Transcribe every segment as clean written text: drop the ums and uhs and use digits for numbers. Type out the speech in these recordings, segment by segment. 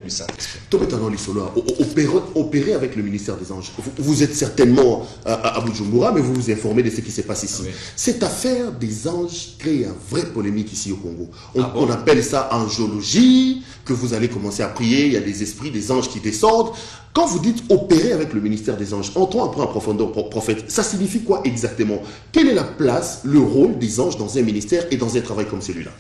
du Saint-Esprit. Opérer avec le ministère des anges. Vous êtes certainement à Bujumbura, mais vous vous informez de ce qui se passe ici. Oui. Cette affaire des anges crée une vraie polémique ici au Congo. Bon? On appelle ça angiologie, que vous allez commencer à prier, il y a des esprits, des anges qui descendent. Quand vous dites opérer avec le ministère des anges, entrons un peu en profondeur, prophète, ça signifie quoi exactement? Quelle est la place, le rôle des anges dans un ministère et dans un travail comme celui-là?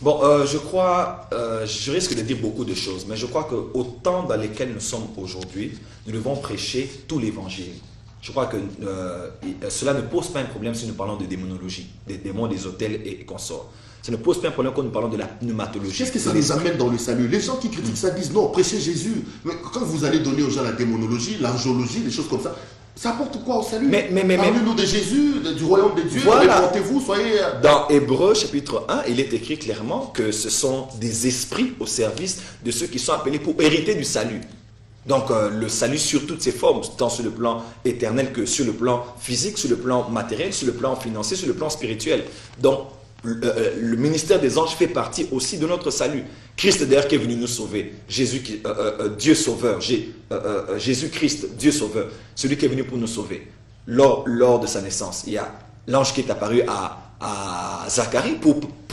Bon, je crois, je risque de dire beaucoup de choses, mais je crois qu'au temps dans lequel nous sommes aujourd'hui, nous devons prêcher tout l'évangile. Je crois que cela ne pose pas un problème si nous parlons de démonologie, des démons, des hôtels et consorts. Ça ne pose pas un problème quand nous parlons de la pneumatologie. Qu'est-ce que ça les amène dans le salut? Les gens qui critiquent ça disent non, prêchez Jésus. Mais quand vous allez donner aux gens la démonologie, l'angiologie, des choses comme ça apporte quoi au salut? Parlez-nous de Jésus, du royaume de Dieu. Voilà. Répondez-vous, soyez... Dans Hébreux chapitre 1, il est écrit clairement que ce sont des esprits au service de ceux qui sont appelés pour hériter du salut. Donc le salut sur toutes ses formes, tant sur le plan éternel que sur le plan physique, sur le plan matériel, sur le plan financier, sur le plan spirituel. Donc le ministère des anges fait partie aussi de notre salut. Christ d'ailleurs qui est venu nous sauver, Dieu sauveur, Jésus-Christ, Dieu sauveur, celui qui est venu pour nous sauver. Lors de sa naissance, il y a l'ange qui est apparu à Zacharie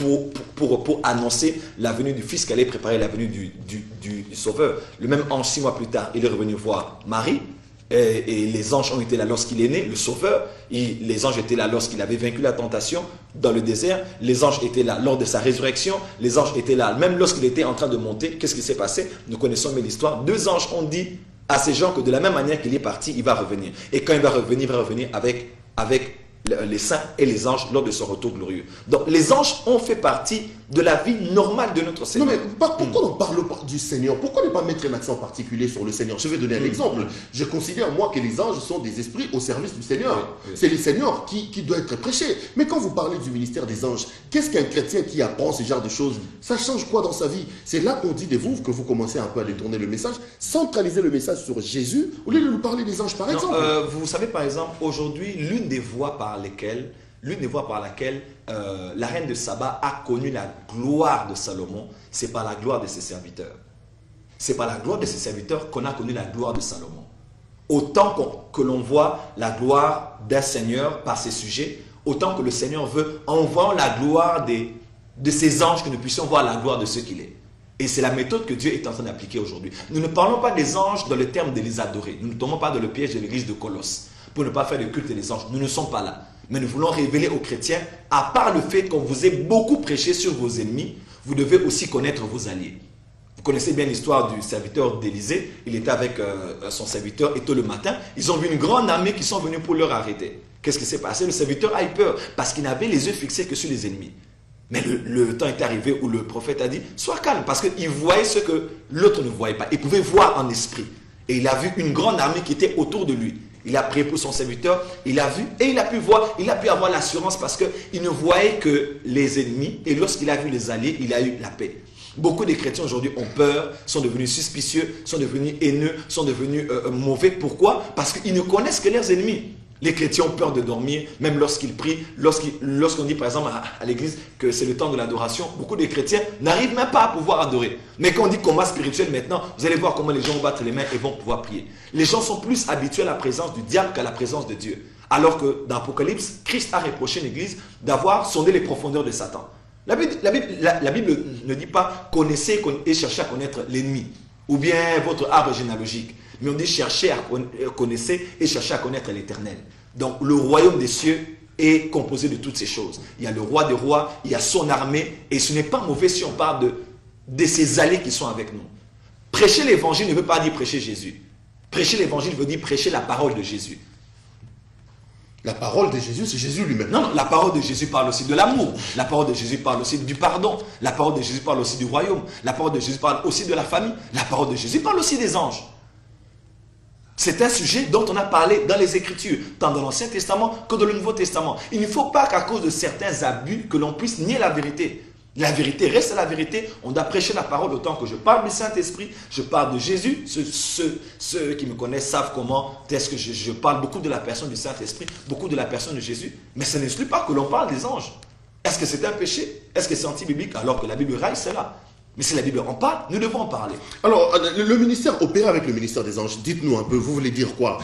pour annoncer la venue du Fils, qui allait préparer la venue du Sauveur. Le même ange, 6 mois plus tard, il est revenu voir Marie. Et les anges ont été là lorsqu'il est né, le Sauveur. Les anges étaient là lorsqu'il avait vaincu la tentation dans le désert. Les anges étaient là lors de sa résurrection. Les anges étaient là même lorsqu'il était en train de monter. Qu'est-ce qui s'est passé? Nous connaissons bien l'histoire. 2 anges ont dit à ces gens que de la même manière qu'il est parti, il va revenir. Et quand il va revenir avec les saints et les anges lors de son retour glorieux. Donc les anges ont fait partie de la vie normale de notre Seigneur. Non mais pourquoi on parle du Seigneur? Pourquoi ne pas mettre un accent particulier sur le Seigneur? Je vais donner un exemple. Je considère moi que les anges sont des esprits au service du Seigneur. Oui. C'est le Seigneur qui doit être prêché. Mais quand vous parlez du ministère des anges, qu'est-ce qu'un chrétien qui apprend ce genre de choses? Ça change quoi dans sa vie? C'est là qu'on dit de vous que vous commencez un peu à détourner le message, centraliser le message sur Jésus au lieu de nous parler des anges par exemple. Vous savez par exemple, aujourd'hui, l'une des voies par laquelle la reine de Saba a connu la gloire de Salomon, c'est par la gloire de ses serviteurs. C'est par la gloire de ses serviteurs qu'on a connu la gloire de Salomon. Autant que l'on voit la gloire d'un Seigneur par ses sujets, autant que le Seigneur veut, en voyant la gloire de ses anges, que nous puissions voir la gloire de ce qu'il est. Et c'est la méthode que Dieu est en train d'appliquer aujourd'hui. Nous ne parlons pas des anges dans le terme de les adorer. Nous ne tombons pas dans le piège de l'église de Colosse pour ne pas faire le culte des anges. Nous ne sommes pas là. Mais nous voulons révéler aux chrétiens, à part le fait qu'on vous ait beaucoup prêché sur vos ennemis, vous devez aussi connaître vos alliés. Vous connaissez bien l'histoire du serviteur d'Élysée. Il était avec son serviteur et tôt le matin, ils ont vu une grande armée qui sont venus pour leur arrêter. Qu'est-ce qui s'est passé? Le serviteur a eu peur parce qu'il n'avait les yeux fixés que sur les ennemis. Mais le temps est arrivé où le prophète a dit, sois calme, parce qu'il voyait ce que l'autre ne voyait pas. Il pouvait voir en esprit. Et il a vu une grande armée qui était autour de lui. Il a prié pour son serviteur, il a vu et il a pu voir, il a pu avoir l'assurance parce qu'il ne voyait que les ennemis. Et lorsqu'il a vu les alliés, il a eu la paix. Beaucoup de chrétiens aujourd'hui ont peur, sont devenus suspicieux, sont devenus haineux, sont devenus mauvais. Pourquoi? Parce qu'ils ne connaissent que leurs ennemis. Les chrétiens ont peur de dormir, même lorsqu'ils prient. Lorsqu'on dit par exemple à l'église que c'est le temps de l'adoration, beaucoup de chrétiens n'arrivent même pas à pouvoir adorer. Mais quand on dit combat spirituel maintenant, vous allez voir comment les gens vont battre les mains et vont pouvoir prier. Les gens sont plus habitués à la présence du diable qu'à la présence de Dieu. Alors que dans l'Apocalypse, Christ a reproché l'église d'avoir sondé les profondeurs de Satan. La Bible ne dit pas connaissez et cherchez à connaître l'ennemi ou bien votre arbre généalogique. Mais on dit chercher à connaître et chercher à connaître l'Éternel. Donc le royaume des cieux est composé de toutes ces choses. Il y a le roi des rois, il y a son armée, et ce n'est pas mauvais si on parle de ses alliés qui sont avec nous. Prêcher l'évangile ne veut pas dire prêcher Jésus. Prêcher l'évangile veut dire prêcher la parole de Jésus. La parole de Jésus, c'est Jésus lui-même. Non, la parole de Jésus parle aussi de l'amour. La parole de Jésus parle aussi du pardon. La parole de Jésus parle aussi du royaume. La parole de Jésus parle aussi de la famille. La parole de Jésus parle aussi des anges. C'est un sujet dont on a parlé dans les Écritures, tant dans l'Ancien Testament que dans le Nouveau Testament. Il ne faut pas qu'à cause de certains abus, que l'on puisse nier la vérité. La vérité reste la vérité. On doit prêcher la parole autant que je parle du Saint-Esprit, je parle de Jésus. Ceux qui me connaissent savent comment est-ce que je parle beaucoup de la personne du Saint-Esprit, beaucoup de la personne de Jésus. Mais ce n'exclut pas que l'on parle des anges. Est-ce que c'est un péché? Est-ce que c'est anti-biblique? Alors que la Bible raille cela. Mais si la Bible en parle, nous devons en parler. Alors, le ministère opère avec le ministère des anges. Dites-nous un peu, vous voulez dire quoi?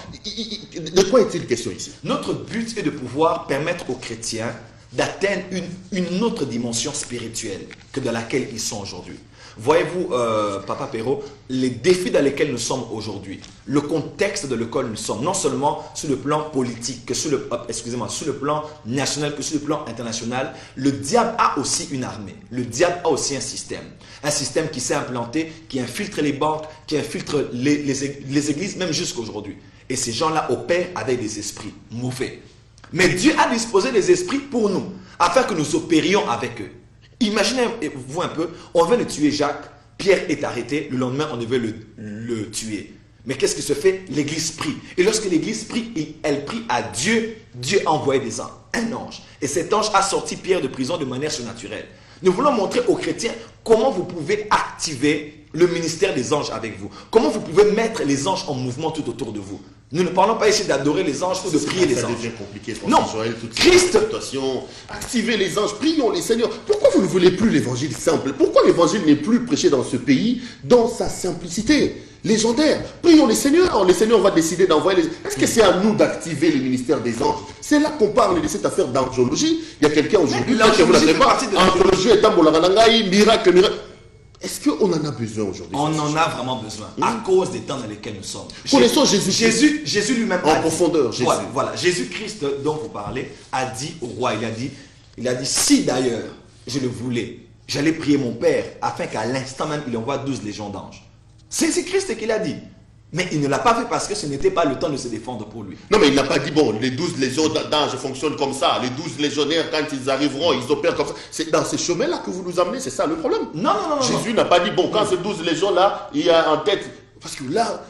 De quoi est-il question ici? Notre but est de pouvoir permettre aux chrétiens d'atteindre une autre dimension spirituelle que dans laquelle ils sont aujourd'hui. Voyez-vous, Papa Perrault, les défis dans lesquels nous sommes aujourd'hui, le contexte dans lequel nous sommes, non seulement sur le plan politique, que sur le plan national, que sur le plan international, le diable a aussi une armée. Le diable a aussi un système qui s'est implanté, qui infiltre les banques, qui infiltre les églises, même jusqu'aujourd'hui. Et ces gens-là opèrent avec des esprits mauvais. Mais Dieu a disposé des esprits pour nous, afin que nous opérions avec eux. Imaginez-vous un peu, on veut le tuer Jacques, Pierre est arrêté, le lendemain on devait le tuer. Mais qu'est-ce qui se fait? L'église prie. Et lorsque l'église prie, elle prie à Dieu, Dieu a envoyé un ange. Et cet ange a sorti Pierre de prison de manière surnaturelle. Nous voulons montrer aux chrétiens comment vous pouvez activer le ministère des anges avec vous. Comment vous pouvez mettre les anges en mouvement tout autour de vous. Nous ne parlons pas ici d'adorer les anges ou de prier les anges. Ça devient compliqué, non, Joël, toute Christ, cette situation. Activez les anges, prions les seigneurs. Pourquoi vous ne voulez plus l'évangile simple? Pourquoi l'évangile n'est plus prêché dans ce pays dans sa simplicité légendaire? Prions les seigneurs. Les seigneurs vont décider d'envoyer les... Est-ce que c'est à nous d'activer le ministère des anges? C'est là qu'on parle de cette affaire d'angiologie. Il y a quelqu'un aujourd'hui qui vous l'avez pas. Angiologie est un miracle. Est-ce qu'on en a besoin aujourd'hui? On en a vraiment besoin, à cause des temps dans lesquels nous sommes. Connaissons Jésus. Jésus lui-même en profondeur. Voilà, Jésus-Christ dont vous parlez a dit au roi, il a dit, si d'ailleurs je le voulais, j'allais prier mon Père afin qu'à l'instant même il envoie 12 légions d'anges. C'est Christ qui l'a dit. Mais il ne l'a pas fait parce que ce n'était pas le temps de se défendre pour lui. Non, mais il n'a pas dit, bon, les 12 légions d'anges fonctionnent comme ça. Les 12 légionnaires, quand ils arriveront, ils opèrent comme ça. C'est dans ces chemins-là que vous nous amenez, c'est ça le problème. Non. Jésus n'a pas dit, bon, quand ces 12 légions-là, il y a en tête... Parce que là,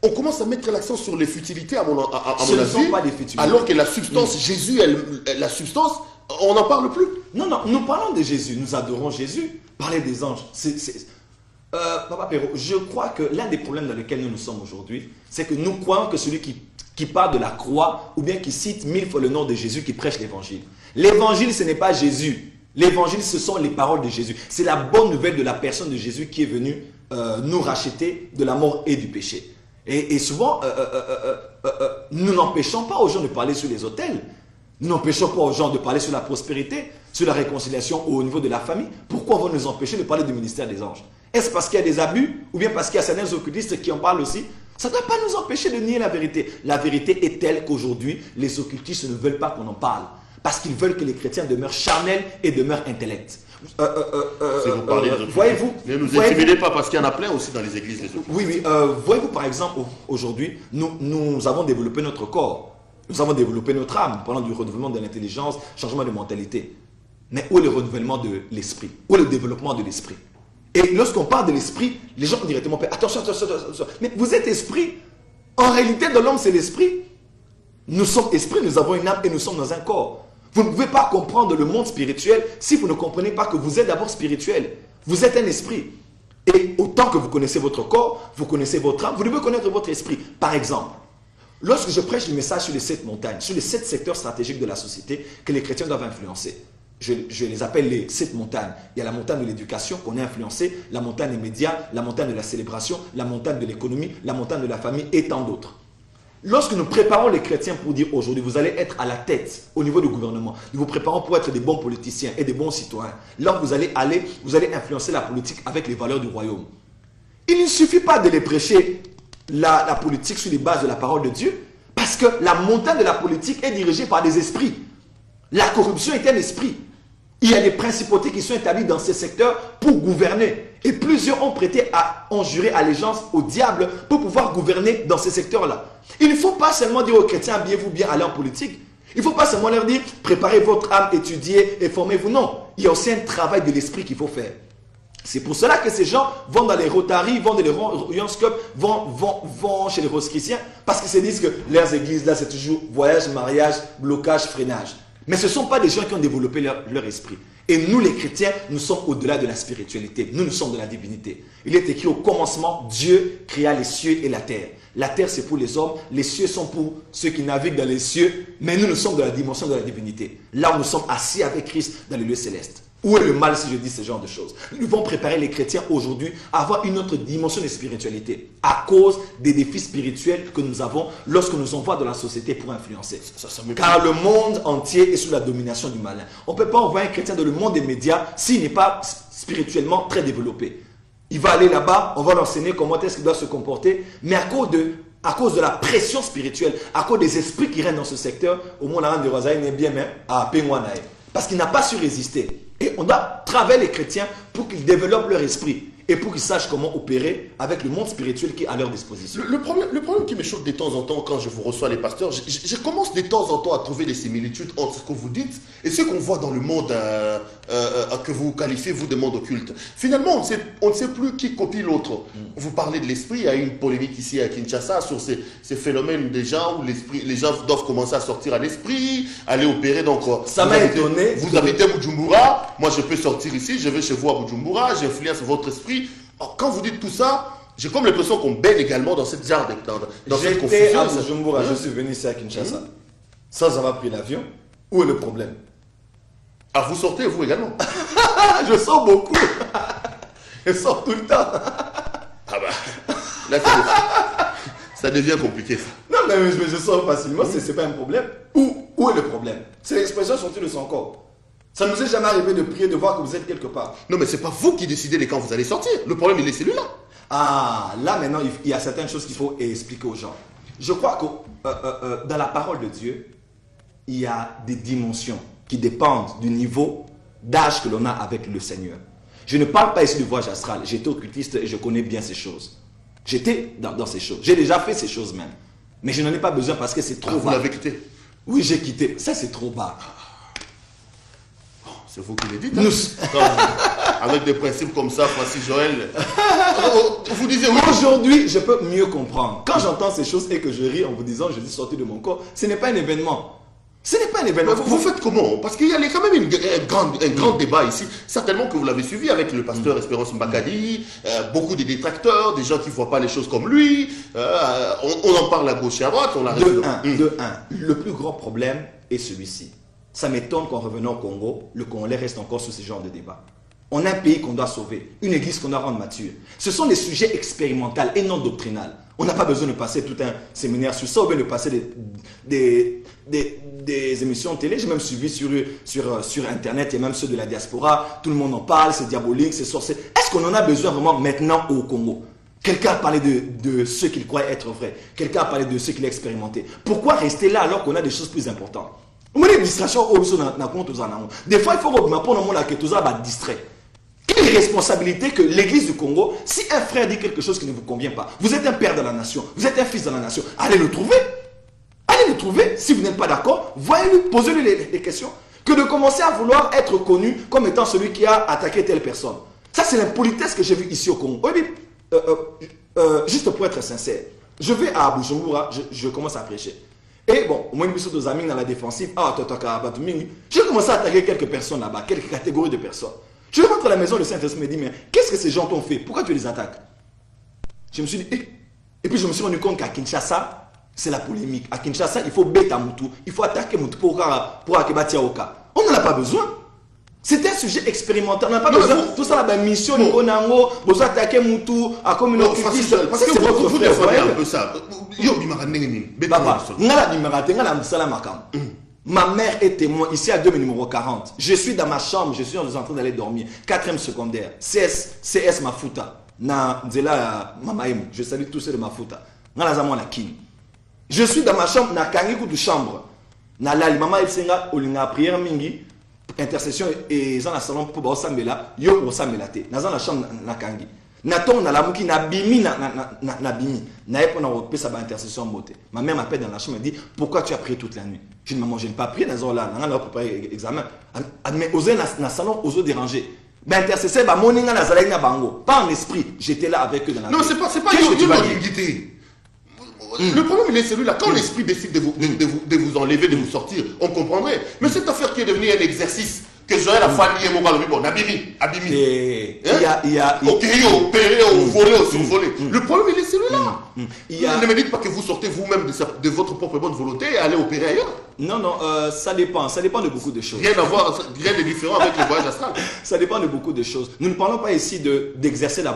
on commence à mettre l'accent sur les futilités, à mon avis. Ce ne sont pas des futilités. Alors que la substance, Jésus, la substance, on n'en parle plus. Non, nous parlons de Jésus, nous adorons Jésus. Parler des anges, Papa Perrault, je crois que l'un des problèmes dans lesquels nous sommes aujourd'hui, c'est que nous croyons que celui qui parle de la croix, ou bien qui cite 1000 fois le nom de Jésus, qui prêche l'évangile. L'évangile, ce n'est pas Jésus. L'évangile, ce sont les paroles de Jésus. C'est la bonne nouvelle de la personne de Jésus qui est venue nous racheter de la mort et du péché. Et souvent, nous n'empêchons pas aux gens de parler sur les autels. Nous n'empêchons pas aux gens de parler sur la prospérité, sur la réconciliation au niveau de la famille. Pourquoi on va nous empêcher de parler du ministère des anges? Est-ce parce qu'il y a des abus ou bien parce qu'il y a certains occultistes qui en parlent aussi? Ça ne doit pas nous empêcher de nier la vérité. La vérité est telle qu'aujourd'hui, les occultistes ne veulent pas qu'on en parle. Parce qu'ils veulent que les chrétiens demeurent charnels et demeurent intellects. Voyez-vous, ne nous intimidez pas parce qu'il y en a plein aussi dans les églises. Oui. Voyez-vous par exemple, aujourd'hui, nous avons développé notre corps. Nous avons développé notre âme. Nous parlons du renouvellement de l'intelligence, changement de mentalité. Mais où est le renouvellement de l'esprit? Où est le développement de l'esprit? Et lorsqu'on parle de l'esprit, les gens ont directement fait attention. Mais vous êtes esprit. En réalité, dans l'homme, c'est l'esprit. Nous sommes esprit, nous avons une âme et nous sommes dans un corps. Vous ne pouvez pas comprendre le monde spirituel si vous ne comprenez pas que vous êtes d'abord spirituel. Vous êtes un esprit. Et autant que vous connaissez votre corps, vous connaissez votre âme, vous devez connaître votre esprit. Par exemple, lorsque je prêche le message sur les 7 montagnes, sur les 7 secteurs stratégiques de la société que les chrétiens doivent influencer, je les appelle les 7 montagnes. Il y a la montagne de l'éducation qu'on a influencée, la montagne des médias, la montagne de la célébration, la montagne de l'économie, la montagne de la famille et tant d'autres. Lorsque nous préparons les chrétiens pour dire aujourd'hui, vous allez être à la tête au niveau du gouvernement, nous vous préparons pour être des bons politiciens et des bons citoyens, là vous allez influencer la politique avec les valeurs du royaume. Il ne suffit pas de les prêcher la politique sur les bases de la parole de Dieu, parce que la montagne de la politique est dirigée par des esprits. La corruption est un esprit. Il y a des principautés qui sont établies dans ces secteurs pour gouverner. Et plusieurs ont juré allégeance au diable pour pouvoir gouverner dans ces secteurs-là. Il ne faut pas seulement dire aux chrétiens, habillez-vous bien, allez en politique. Il ne faut pas seulement leur dire, préparez votre âme, étudiez et formez-vous. Non, il y a aussi un travail de l'esprit qu'il faut faire. C'est pour cela que ces gens vont dans les Rotary, vont dans les Lions Club, vont chez les Rosicruciens, parce qu'ils se disent que leurs églises, là, c'est toujours voyage, mariage, blocage, freinage. Mais ce ne sont pas des gens qui ont développé leur esprit. Et nous, les chrétiens, nous sommes au-delà de la spiritualité. Nous sommes de la divinité. Il est écrit au commencement, Dieu créa les cieux et la terre. La terre, c'est pour les hommes. Les cieux sont pour ceux qui naviguent dans les cieux. Mais nous sommes de la dimension de la divinité. Là où nous sommes assis avec Christ dans les lieux célestes. Où est le mal si je dis ce genre de choses? Nous devons préparer les chrétiens aujourd'hui à avoir une autre dimension de spiritualité à cause des défis spirituels que nous avons lorsque nous envoie dans la société pour influencer. Car le monde entier est sous la domination du malin. On ne peut pas envoyer un chrétien dans le monde des médias s'il n'est pas spirituellement très développé. Il va aller là-bas, on va l'enseigner comment est-ce qu'il doit se comporter, mais à cause de la pression spirituelle, à cause des esprits qui règnent dans ce secteur, au moins la de Rosaï n'est bien même à Pengwanaï. Parce qu'il n'a pas su résister. Et on doit travailler les chrétiens pour qu'ils développent leur esprit et pour qu'ils sachent comment opérer avec le monde spirituel qui est à leur disposition. Le problème qui me choque de temps en temps quand je vous reçois les pasteurs, je commence de temps en temps à trouver des similitudes entre ce que vous dites et ce qu'on voit dans le monde que vous qualifiez, vous, de monde occulte. Finalement, on ne sait plus qui copie l'autre. Vous parlez de l'esprit, il y a eu une polémique ici à Kinshasa sur ces phénomènes des gens où les gens doivent commencer à sortir à l'esprit, aller opérer. Donc, ça m'a étonné. Vous habitez Bujumbura, moi je peux sortir ici, je vais chez vous à Bujumbura, j'influence votre esprit. Alors, quand vous dites tout ça, j'ai comme l'impression qu'on baigne également dans cette genre dans cette confusion. J'étais à Bujumbura, je suis venu ici à Kinshasa, sans avoir pris l'avion. Où est le problème? Ah, vous sortez, vous également? Je sors beaucoup. Je sors tout le temps. Ah bah, là, ça devient compliqué. Non, mais je sors facilement, c'est pas un problème. Où est le problème? C'est l'expression sortie de son corps. Ça ne nous est jamais arrivé de prier, de voir que vous êtes quelque part. Non, mais c'est pas vous qui décidez de quand vous allez sortir. Le problème, il est celui-là. Ah, là maintenant, il y a certaines choses qu'il faut expliquer aux gens. Je crois que dans la parole de Dieu, il y a des dimensions qui dépendent du niveau d'âge que l'on a avec le Seigneur. Je ne parle pas ici du voyage astral. J'étais occultiste et je connais bien ces choses. J'étais dans ces choses. J'ai déjà fait ces choses même. Mais je n'en ai pas besoin parce que c'est trop bas. Vous l'avez quitté? Oui, j'ai quitté. Ça, c'est trop bas. C'est vous qui le dites. Hein? Avec des principes comme ça, Francis Joël. Vous disiez oui. Aujourd'hui, je peux mieux comprendre. Quand j'entends ces choses et que je ris en vous disant je dis sorti de mon corps, ce n'est pas un événement. Ce n'est pas un événement. Vous faites comment? Parce qu'il y a quand même un grand débat ici. Certainement que vous l'avez suivi avec le pasteur Espérance Mbakadi, beaucoup de détracteurs, des gens qui ne voient pas les choses comme lui. On en parle à gauche et à droite. De un, le plus grand problème est celui-ci. Ça m'étonne qu'en revenant au Congo, le Congolais reste encore sur ce genre de débat. On a un pays qu'on doit sauver, une église qu'on doit rendre mature. Ce sont des sujets expérimentaux et non doctrinaux. On n'a pas besoin de passer tout un séminaire sur ça ou bien de passer des émissions télé. J'ai même suivi sur Internet, il y a même ceux de la diaspora. Tout le monde en parle, c'est diabolique, c'est sorcier. Est-ce qu'on en a besoin vraiment maintenant au Congo? Quelqu'un a parlé de ce qu'il croit être vrai. Quelqu'un a parlé de ce qu'il a expérimenté. Pourquoi rester là alors qu'on a des choses plus importantes? Des fois, il faut que tout ça distrait. Quelle responsabilité que l'Église du Congo, si un frère dit quelque chose qui ne vous convient pas, vous êtes un père de la nation, vous êtes un fils de la nation, allez le trouver. Allez le trouver. Si vous n'êtes pas d'accord, voyez-lui, posez-lui les questions. Que de commencer à vouloir être connu comme étant celui qui a attaqué telle personne. Ça, c'est l'impolitesse que j'ai vue ici au Congo. Juste pour être sincère, je vais à Bujumbura, je commence à prêcher. Et bon, moi, je suis deux amis dans la défensive. J'ai commencé à attaquer quelques personnes là-bas, quelques catégories de personnes. Je rentre à la maison, le Saint-Esprit me dit, mais qu'est-ce que ces gens t'ont fait? Pourquoi tu les attaques? Je me suis dit, et puis je me suis rendu compte qu'à Kinshasa, c'est la polémique. À Kinshasa, il faut bêter Moutou, il faut attaquer Moutou pour Akebati Aoka. On n'en a pas besoin. C'est un sujet expérimental. On n'a pas besoin. Tout ça, la mission, vous attaquer Moutou, à communauté. Parce que vous défendez un peu ça. Ma mère est témoin ici à 2 numéro 40. Je suis dans ma chambre, je suis en train d'aller dormir. 4e secondaire. CS Mafuta. Na Nzela Mamaïm. Je salue tous ceux de Mafuta. Je suis dans ma chambre, na kangi de chambre. Na lali mama Elsenga, olinga prière mingi. Intercession et dans la salon pour Bosambela. Yo Bosambela te. Na dans la chambre na kangi. Naton na la muki na bimi na bimi. Na epona opesa ba intercession moté. Ma mère m'appelle dans la chambre et dit pourquoi tu as prié toute la nuit? Je dis maman, je n'ai pas prié dans là, on a préparé examen. Mais osé na salon, osé déranger. Ben intercesseur ba moninga na zalai na bango. Pas en esprit, j'étais là avec eux dans la non, c'est pas l'ambiguïté. Le problème il est celui-là. Quand l'esprit décide de vous enlever, de vous sortir, on comprendrait. Mais cette affaire qui est devenue un exercice que Joël a fallu et mon bon, abimi. Il y a OK, opéré, on voler ou survoler. Le problème, il est celui-là. Il y a... Ne me dites pas que vous sortez vous-même de votre propre bonne volonté et allez opérer ailleurs. Non, non, ça dépend de beaucoup de choses. Rien à voir, rien de différent avec le voyage astral. Ça dépend de beaucoup de choses. Nous ne parlons pas ici d'exercer la